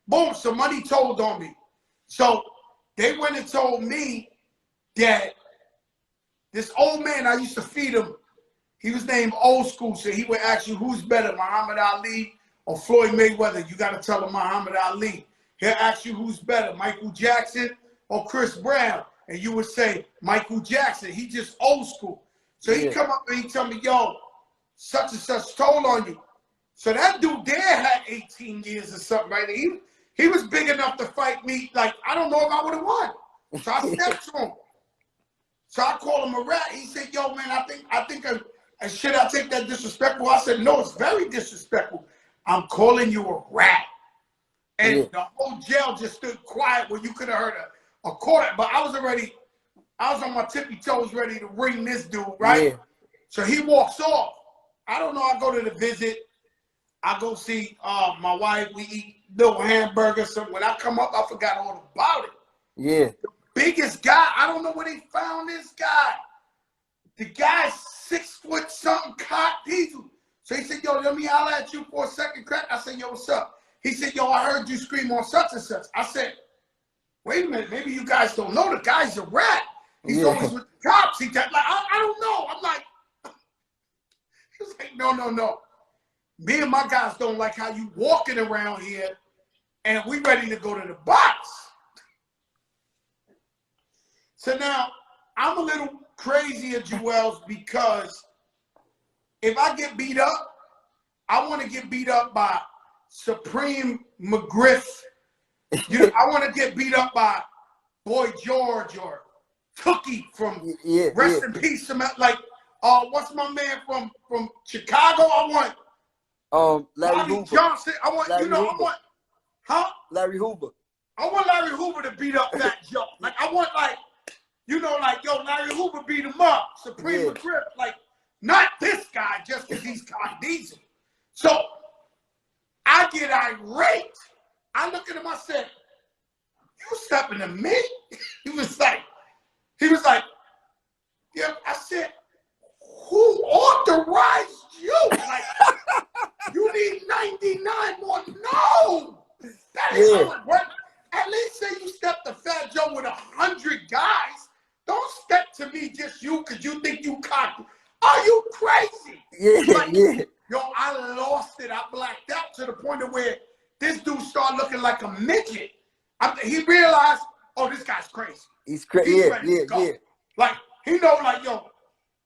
boom. Somebody told on me. So they went and told me that this old man, I used to feed him, he was named Old School, so he would ask you, who's better, Muhammad Ali or Floyd Mayweather? You got to tell him Muhammad Ali. He'll ask you, who's better, Michael Jackson or Chris Brown? And you would say, Michael Jackson. He just old school. So he come up and he tell me, yo, such and such told on you. So that dude there had 18 years or something, right? He was big enough to fight me. Like, I don't know if I would have won. So I stepped to him. So I called him a rat. He said, yo, man, I think should I take that disrespectful? I said, no, it's very disrespectful. I'm calling you a rat. And the whole jail just stood quiet where you could have heard a quarter. But I was on my tippy toes ready to ring this dude, right? Yeah. So he walks off. I don't know. I go to the visit. I go see my wife. We eat little hamburgers. So when I come up, I forgot all about it. Yeah. The biggest guy, I don't know where they found this guy. The guy's 6 foot something, cock diesel. So he said, yo, let me holler at you for a second, crack. I said, yo, what's up? He said, yo, I heard you scream on such and such. I said, wait a minute, maybe you guys don't know the guy's a rat. He's always with the cops. He's like, I don't know. I'm like, he was like, no. Me and my guys don't like how you walking around here and we ready to go to the box. So now I'm a little crazy at Juelz because if I get beat up, I want to get beat up by Supreme McGriff. I want to get beat up by Boy George or Tookie from Rest in Peace. Like, what's my man from Chicago? I want Larry Hoover. Johnson. I want Larry Hoover. Larry Hoover. I want Larry Hoover to beat up that Joe. Like I want yo, Larry Hoover beat him up. Supreme McGriff. Like, not this guy just because he's kind of decent. So I get irate. I look at him, I said, you stepping to me? He was like, yeah. I said, who authorized you? Like, you need 99 more. No, that is I lost it. I blacked out to the point of where this dude started looking like a midget. He realized, oh, this guy's crazy. He's crazy. Yeah, ready to go. yeah. Like, he know, like, yo,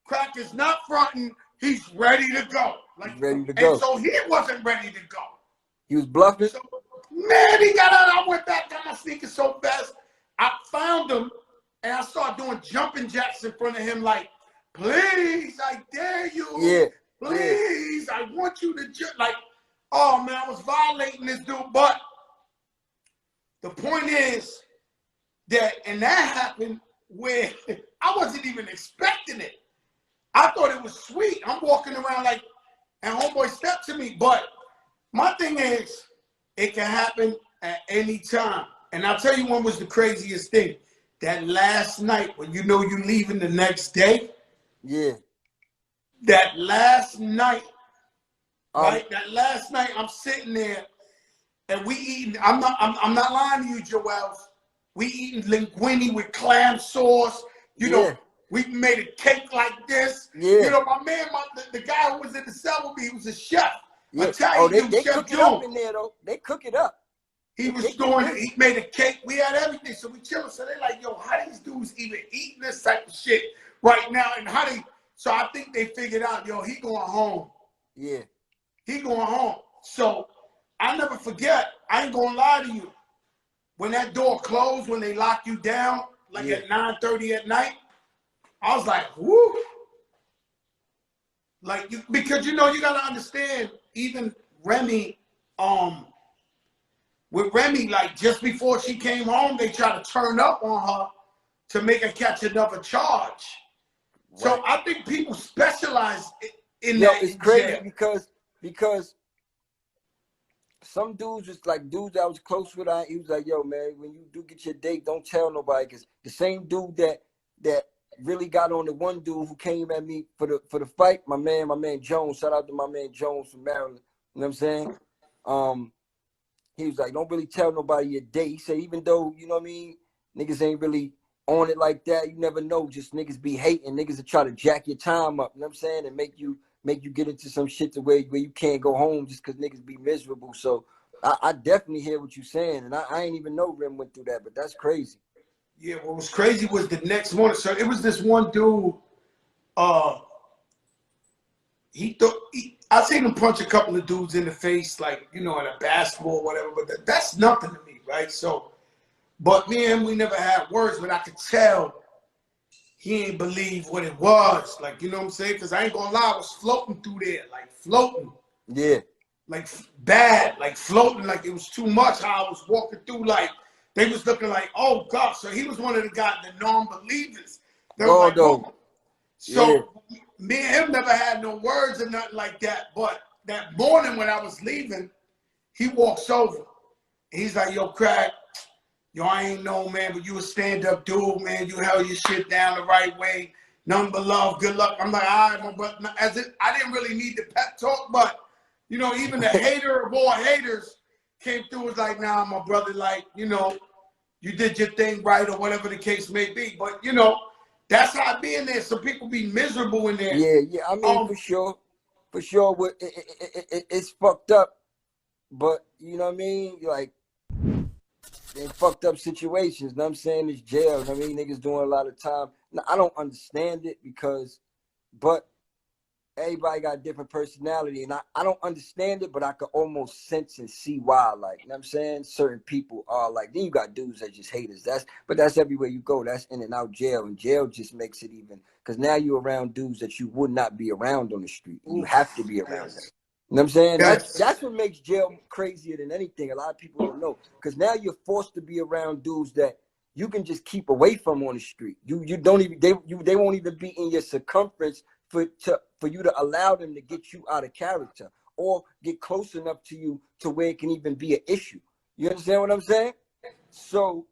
Crack is not fronting. He's ready to go. Like, he's ready to go. And so he wasn't ready to go. He was bluffing? So, man, he got out. I went back, got my sneakers so fast. I found him, and I started doing jumping jacks in front of him like, please, I dare you. Yeah. Please, I want you to jump. Like, oh, man, I was violating this dude. But the point is that, and that happened where I wasn't even expecting it. I thought it was sweet. I'm walking around like, and homeboy stepped to me. But my thing is, it can happen at any time. And I'll tell you one was the craziest thing. That last night when you know you're leaving the next day. Yeah. That last night, right? That last night I'm sitting there and we eating. I'm not lying to you, Juelz. We eating linguine with clam sauce. You know, we made a cake like this. Yeah. You know, my man, the guy who was in the cell with me, he was a chef. Yeah. Italian they chef cook it up in there though. They cook it up. He was doing it. He made a cake. We had everything. So we chilling. So they like, yo, how these dudes even eating this type of shit right now? And how they, so I think they figured out, yo, he going home. Yeah. He going home. So I never forget, I ain't gonna lie to you. When that door closed, when they lock you down, like at 9:30 at night, I was like, whoo. Like, because you know, you gotta understand, even Remy, with Remy, like just before she came home, they tried to turn up on her to make her catch another charge. Right. So I think people specialize in that. It's crazy because some dudes, just like dudes I was close with, he was like, yo, man, when you do get your date, don't tell nobody. Because the same dude that really got on the one dude who came at me for the fight, my man Jones, shout out to my man Jones from Maryland. You know what I'm saying? He was like, don't really tell nobody your date. He said, even though, you know what I mean, niggas ain't really on it like that, you never know. Just niggas be hating. Niggas that try to jack your time up, you know what I'm saying? And make you get into some shit to where you can't go home just because niggas be miserable. So I definitely hear what you're saying. And I ain't even know Rim went through that, but that's crazy. Yeah, what was crazy was the next morning. So it was this one dude, I seen him punch a couple of dudes in the face, like, you know, in a basketball or whatever, but that's nothing to me, right? So, but me and him, we never had words, but I could tell he ain't believe what it was. Like, you know what I'm saying? Because I ain't gonna lie, I was floating through there, like floating. Yeah. Like bad, like floating, like it was too much how I was walking through, like, they was looking like, oh, God. So he was one of the guys, the non-believers. They were like, oh. So me and him never had no words or nothing like that. But that morning when I was leaving, he walks over. He's like, yo, Crack, yo, I ain't know, man, but you a stand-up dude, man. You held your shit down the right way. Nothing but love. Good luck. I'm like, all right, my brother. I didn't really need the pep talk, but, you know, even the hater of all haters came through, was like, nah, my brother, like, you know, you did your thing right or whatever the case may be. But, you know, that's how it be in there. Some people be miserable in there. Yeah. I mean, for sure. It's fucked up. But, you know what I mean? Like, in fucked up situations. You know what I'm saying? It's jail. You know what I mean? Niggas doing a lot of time. Now, I don't understand it but everybody got a different personality. And I don't understand it, but I could almost sense and see why. Like, you know what I'm saying? Certain people are like, then you got dudes that just haters. But that's everywhere you go. That's in and out jail. And jail just makes it even, because now you're around dudes that you would not be around on the street. And you have to be around them. You know what I'm saying? That's what makes jail crazier than anything. A lot of people don't know. Because now you're forced to be around dudes that you can just keep away from on the street. You don't even, they won't even be in your circumference for you to allow them to get you out of character or get close enough to you to where it can even be an issue. You understand what I'm saying? So,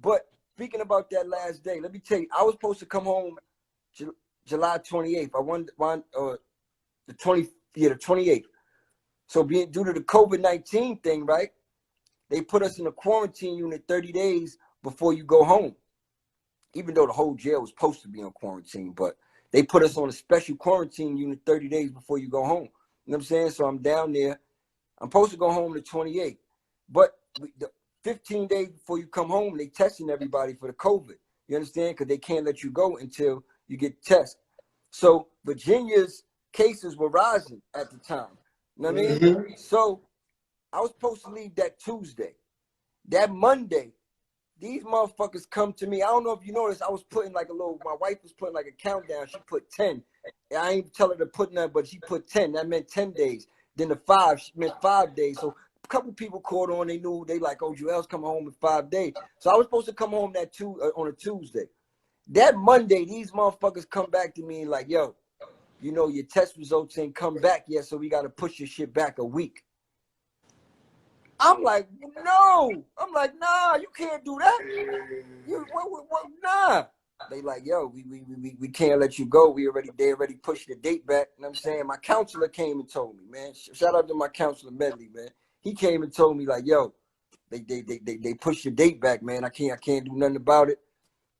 but speaking about that last day, let me tell you, I was supposed to come home July 28th. I won the 28th. So due to the COVID-19 thing, right? They put us in a quarantine unit 30 days before you go home. Even though the whole jail was supposed to be on quarantine, but they put us on a special quarantine unit 30 days before you go home. know what I'm saying? So I'm down there. I'm supposed to go home the 28th. But the 15 days before you come home, they testing everybody for the COVID. You understand? Because they can't let you go until you get tested. So Virginia's cases were rising at the time. You know what I mean? So I was supposed to leave that Tuesday. That Monday, these motherfuckers come to me. I don't know if you noticed, I was putting like my wife was putting like a countdown. She put 10. I ain't tell her to put nothing, but she put 10. That meant 10 days. Then the 5, she meant 5 days. So a couple people called on. They knew, they like, oh, Juelz coming home in 5 days. So I was supposed to come home on a Tuesday. That Monday, these motherfuckers come back to me like, yo, you know, your test results ain't come back yet, so we got to push your shit back a week. I'm like, no. I'm like, nah, you can't do that. Nah. They like, yo, we can't let you go. They already pushed the date back. You know what I'm saying? My counselor came and told me, man. Shout out to my counselor Medley, man. He came and told me like, yo, they pushed the date back, man. I can't do nothing about it.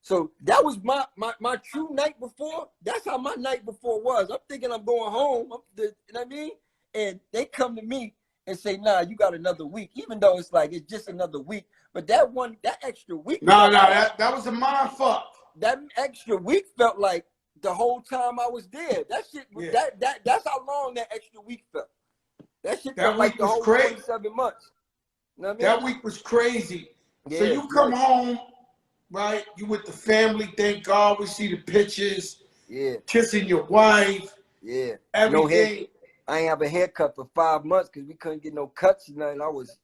So that was my true night before. That's how my night before was. I'm thinking I'm going home. You know what I mean? And they come to me and say, nah, you got another week. Even though it's like, it's just another week. But that extra week. That was a mind fuck. That extra week felt like the whole time I was there. That shit, that's how long that extra week felt. That shit felt like the whole 27 months. You know what I mean? That week was crazy. Yeah, so you come home, right? You with the family, thank God. We see the pictures. Yeah. Kissing your wife. Yeah. Everything. I ain't have a haircut for 5 months because we couldn't get no cuts and nothing. I was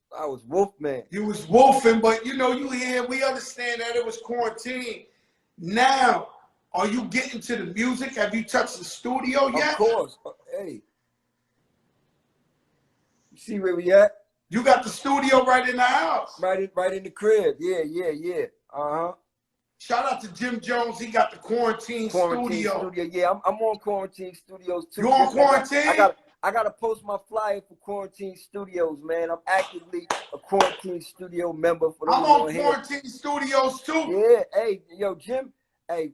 wolf man. You was wolfing, but you know, we understand that it was quarantine. Now, are you getting to the music? Have you touched the studio yet? Of course. Hey. You see where we at? You got the studio right in the house. Right in the crib. Yeah. Uh-huh. Shout out to Jim Jones. He got the quarantine studio. Yeah, I'm on Quarantine Studios too. You on quarantine? I gotta post my flyer for Quarantine Studios, man. I'm actively a Quarantine Studio member for those I'm on Quarantine Studios too. Yeah, hey, yo, Jim. Hey,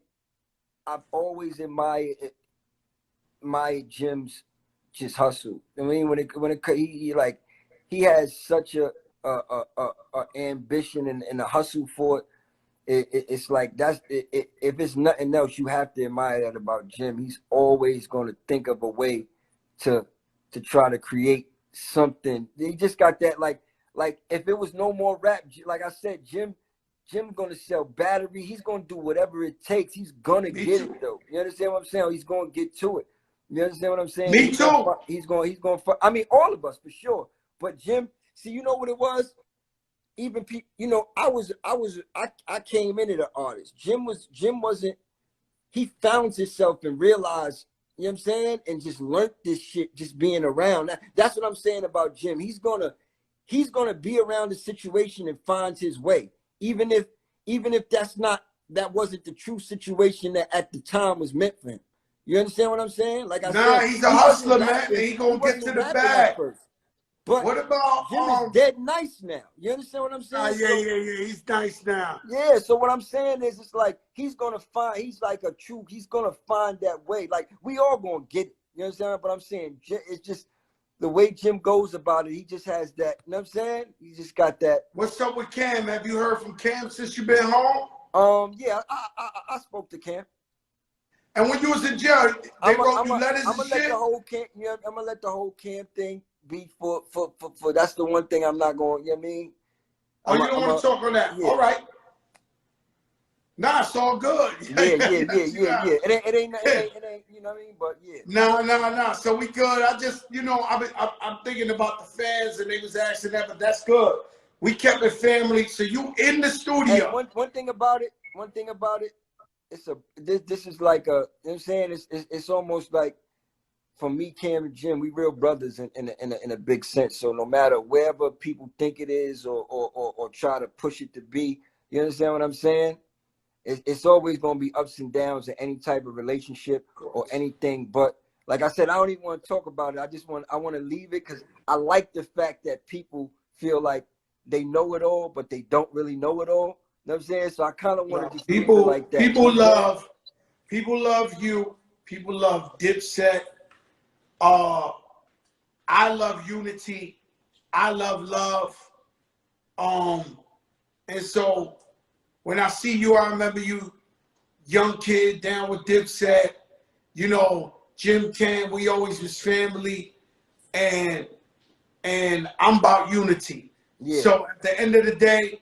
I've always admired Jim's just hustle. I mean, he has such a ambition and a hustle for it. It's like if it's nothing else, you have to admire that about Jim. He's always going to think of a way to try to create something. He just got that like if it was no more rap, like I said, Jim going to sell battery. He's going to do whatever it takes. He's going to get it though. You understand what I'm saying? He's going to get to it. You understand what I'm saying? Me too. He's going. I mean, all of us for sure. But Jim, see, you know what it was? Even people, you know, I came into the artist. Jim wasn't, he found himself and realized, you know what I'm saying? And just learned this shit just being around. That's what I'm saying about Jim. He's gonna be around the situation and finds his way. Even if that wasn't the true situation that at the time was meant for him. You understand what I'm saying? Like I said, he's a hustler, man. And he gonna get to the bag. But what about Jim is dead nice now? You understand what I'm saying? Yeah. He's nice now. Yeah. So what I'm saying is, it's like he's gonna find that way. Like we all gonna get it. You understand what I'm saying? It's just the way Jim goes about it. He just has that. You know what I'm saying? He just got that. What's up with Cam? Have you heard from Cam since you've been home? Yeah, I spoke to Cam. And when you was in jail, they wrote you letters and shit? I'm gonna let the whole Cam thing be for that's the one thing I'm not going, you know what I mean? Oh, you don't want to talk on that? Yeah. All right. Nah, it's all good. Yeah. It ain't, you know what I mean? But yeah. No. So we good. I just, you know, I'm thinking about the fans and they was asking that, but that's good. We kept it family. So you in the studio. Hey, one thing about it, this is like you know what I'm saying? It's almost like, for me, Cam and Jim, we real brothers in a big sense. So no matter wherever people think it is or try to push it to be, you understand what I'm saying? It's always going to be ups and downs in any type of relationship or anything. But like I said, I don't even want to talk about it. I want to leave it because I like the fact that people feel like they know it all, but they don't really know it all. You know what I'm saying? So I kind of want to just leave it like that. People love you. People love Dipset. I love unity. I love love. And so when I see you, I remember you, young kid down with Dipset, you know, Jim Can, we always was family, and I'm about unity. Yeah. So at the end of the day,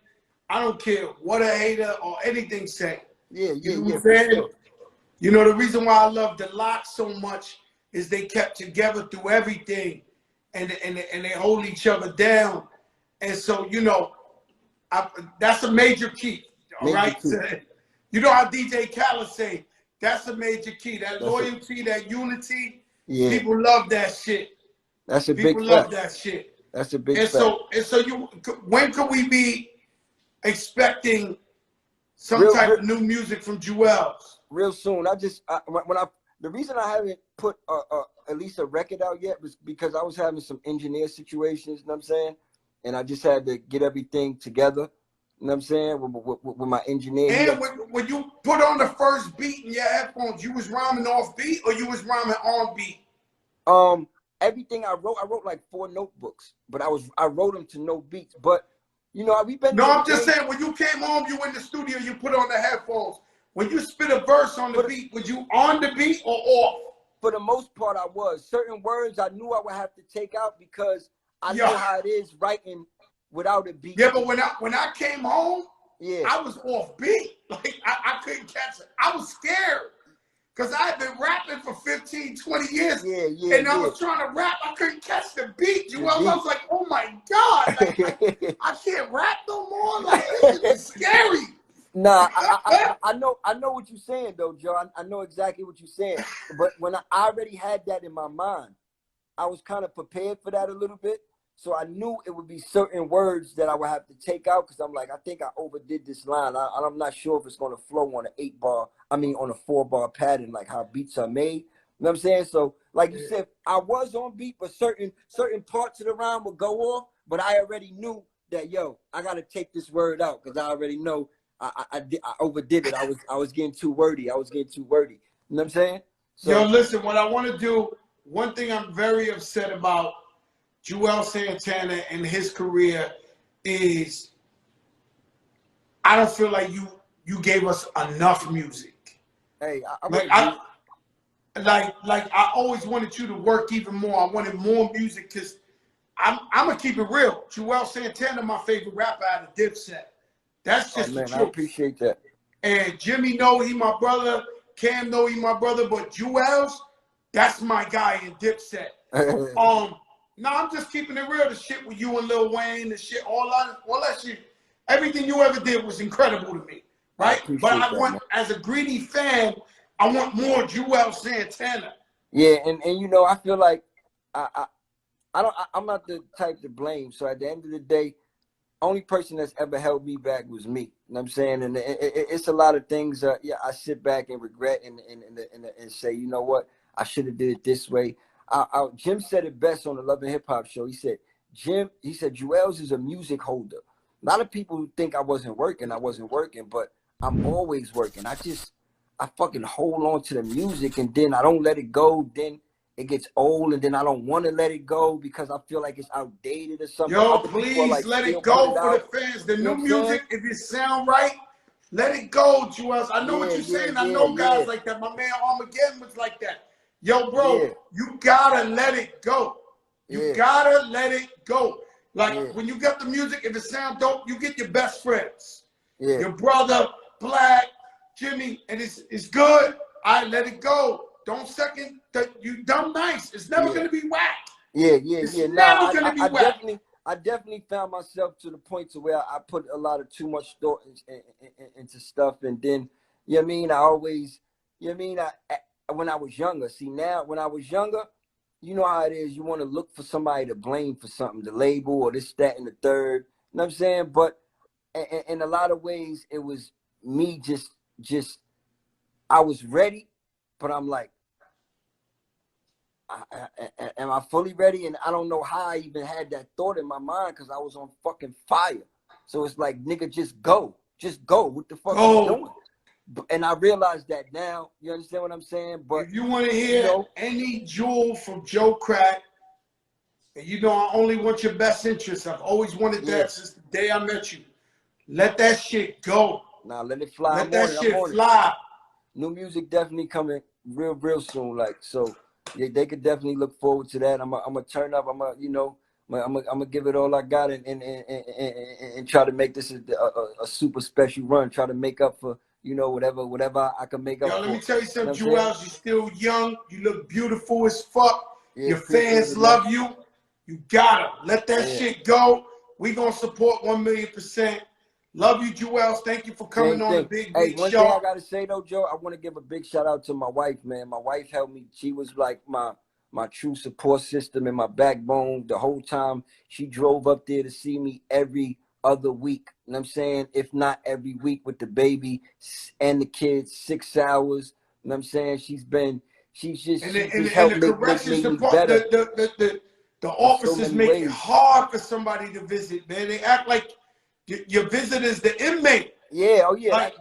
I don't care what a hater or anything say. Yeah, You know yeah, what I'm saying? sure. You know, the reason why I love the Lock so much is they kept together through everything, and they hold each other down. And so, you know, that's a major key, all Major right? key. You know how DJ Khaled say, that's a major key. That That's loyalty, that unity, Yeah. people love that shit. That's a big People love fact. that shit. That's a big And fact. so when could we be expecting some type of new music from Juelz? Real soon. The reason I haven't put at least a record out yet was because I was having some engineer situations, you know what I'm saying? And I just had to get everything together, you know what I'm saying, with my engineer. And when you put on the first beat in your headphones, you was rhyming off beat or you was rhyming on beat? Everything I wrote like 4 notebooks, but I wrote them to no beats. But you know, we've been. No, I'm just saying, when you came home, you in the studio, you put on the headphones. When you spit a verse on the beat, was you on the beat or off? For the most part, I was. Certain words I knew I would have to take out because I know how it is writing without a beat. Yeah, but when I came home, yeah, I was off beat. Like I couldn't catch it. I was scared. Because I had been rapping for 15, 20 years. And I was trying to rap. I couldn't catch the beat. I was like, oh my God. Like, I can't rap no more. Like, this is scary. Nah, I know what you're saying, though, Joe. I know exactly what you're saying. But when I already had that in my mind, I was kind of prepared for that a little bit. So I knew it would be certain words that I would have to take out because I'm like, I think I overdid this line. I'm not sure if it's going to flow on an 8-bar, on a 4-bar pattern, like how beats are made. You know what I'm saying? So, like you said, I was on beat, but certain parts of the rhyme would go off. But I already knew that, yo, I got to take this word out because I already know I overdid it. I was getting too wordy. You know what I'm saying? So, yo, listen, what I want to do, one thing I'm very upset about Juelz Santana and his career is I don't feel like you gave us enough music. Hey, I always wanted you to work even more. I wanted more music because I'm gonna keep it real. Juelz Santana, my favorite rapper out of Dipset. That's just the truth. I appreciate that. And Jimmy know he my brother. Cam know he my brother. But Juelz, that's my guy in Dipset. No, I'm just keeping it real. The shit with you and Lil Wayne, the shit, all that shit, everything you ever did was incredible to me, right? But I want, as a greedy fan, I want more Juelz Santana. Yeah, and you know, I feel like I'm not the type to blame. So at the end of the day, only person that's ever held me back was me. You know what I'm saying? And it's a lot of things. I sit back and regret and say, you know what, I should have did it this way. Jim said it best on the Love and Hip Hop show. He said, Juelz is a music holder. A lot of people think I wasn't working, but I'm always working. I fucking hold on to the music and then I don't let it go. Then it gets old and then I don't want to let it go because I feel like it's outdated or something. Yo, please let it go for the fans. The new music, if it sound right, let it go, Juelz. I know what you're saying. I know guys like that. My man Armageddon was like that. Yo, bro, you gotta let it go. You gotta let it go. Like when you get the music, if it sound dope, you get your best friends. Your brother, Black, Jimmy, and it's good. I let it go. Don't second that you dumb nice. It's never gonna be whack. It's never gonna be whack. I definitely found myself to the point to where I put a lot of too much thought into stuff, and then you know what I mean. I always, you know what I mean. When I was younger, see now when I was younger, you know how it is. You want to look for somebody to blame for something, the label or this, that, and the third. You know what I'm saying? But in a lot of ways, it was me just I was ready, but I'm like, am I fully ready? And I don't know how I even had that thought in my mind because I was on fucking fire. So it's like, nigga, just go. What the fuck are you doing? And I realized that now. You understand what I'm saying? But if you want to hear any jewel from Joe Crack, And you know I only want your best interest. I've always wanted that since the day I met you. Let that shit go. Nah, let it fly. Let that shit fly. New music definitely coming real soon. Like, so yeah, they could definitely look forward to that. I'm gonna turn up. I'm gonna give it all I got and try to make this a super special run. Try to make up for, you know, whatever I can make up for. Let me tell you something, You know Juelz. You're still young. You look beautiful as fuck. Yeah, Your fans love you. You gotta let that shit go. We gonna support 1,000,000%. Love you, Juelz. Thank you for coming on the Big Week one Show. thing I gotta say though, Joe, I want to give a big shout out to my wife, man. My wife helped me. She was like my true support system and my backbone the whole time. She drove up there to see me every other week. You know what I'm saying? If not every week, with the baby and the kids, 6 hours. You know what I'm saying? She's just helped the make corrections me better. The officers make it hard for somebody to visit, man. They act like your visitor's the inmate. Yeah, oh yeah, like,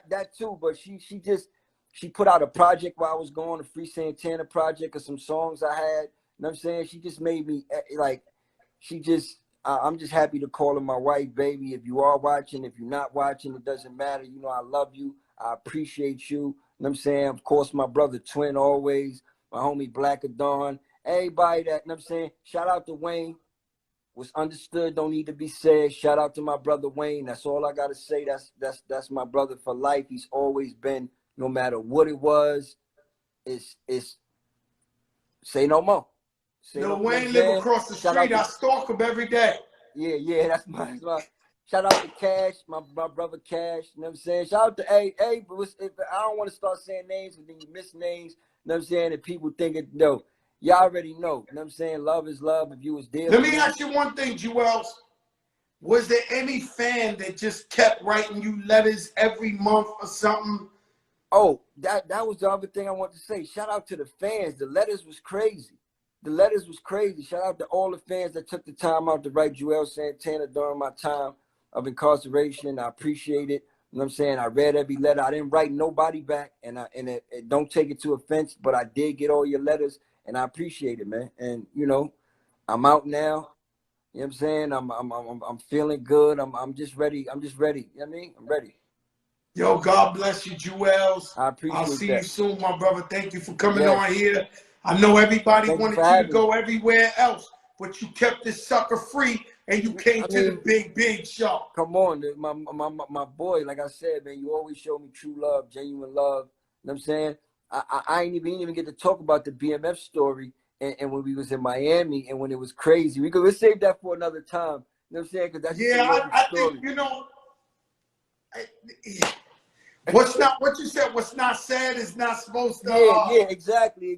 that too. But she put out a project while I was going, the Free Santana project, of some songs I had. You know what I'm saying? She just made me like, I'm just happy to call her my wife, baby. If you are watching, if you're not watching, it doesn't matter. You know, I love you. I appreciate you. You know what I'm saying? Of course, my brother Twin always, my homie Black Dawn, everybody that, you know what I'm saying? Shout out to Wayne. What's understood don't need to be said. Shout out to my brother Wayne. That's all I gotta say. That's my brother for life. He's always been, no matter what it was. It's say no more. Wayne live across the street. I stalk him every day. Yeah, that's my shout out to Cash, my brother Cash. You know what I'm saying? Shout out to but if I don't want to start saying names, and then you miss names. You know what I'm saying? And people think it, no. Y'all already know. You know what I'm saying? Love is love. If you was there. Let me ask you one thing, Juelz. Was there any fan that just kept writing you letters every month or something? Oh, that was the other thing I wanted to say. Shout out to the fans. The letters was crazy. Shout out to all the fans that took the time out to write Juelz Santana during my time of incarceration. I appreciate it. You know what I'm saying? I read every letter. I didn't write nobody back, and it don't take it to offense, but I did get all your letters. And I appreciate it, man. And you know, I'm out now. You know what I'm saying? I'm feeling good. I'm just ready. You know what I mean? I'm ready. Yo, God bless you, Juelz. I appreciate that. I'll see you soon, my brother. Thank you for coming on here. I know everybody wanted you to go everywhere else, but you kept this sucker free and you came to the big show. Come on, my boy. Like I said, man, you always show me true love, genuine love. You know what I'm saying? I didn't even get to talk about the BMF story and when we was in Miami and when it was crazy. Let's save that for another time. You know what I'm saying? Because that's I think, you know, what you said, what's not said is not supposed to. Yeah, exactly. You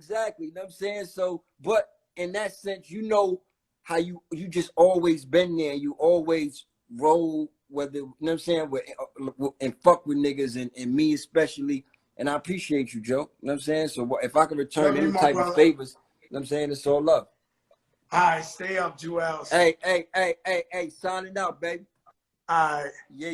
know what I'm saying? So, but in that sense, you know how you just always been there. You always roll, whether, you know what I'm saying, and fuck with niggas and me especially. And I appreciate you, Joe. You know what I'm saying? So if I can return any type of favors, you know what I'm saying? It's all love. All right, stay up, Juelz. Hey, signing out, baby. All right. Yeah.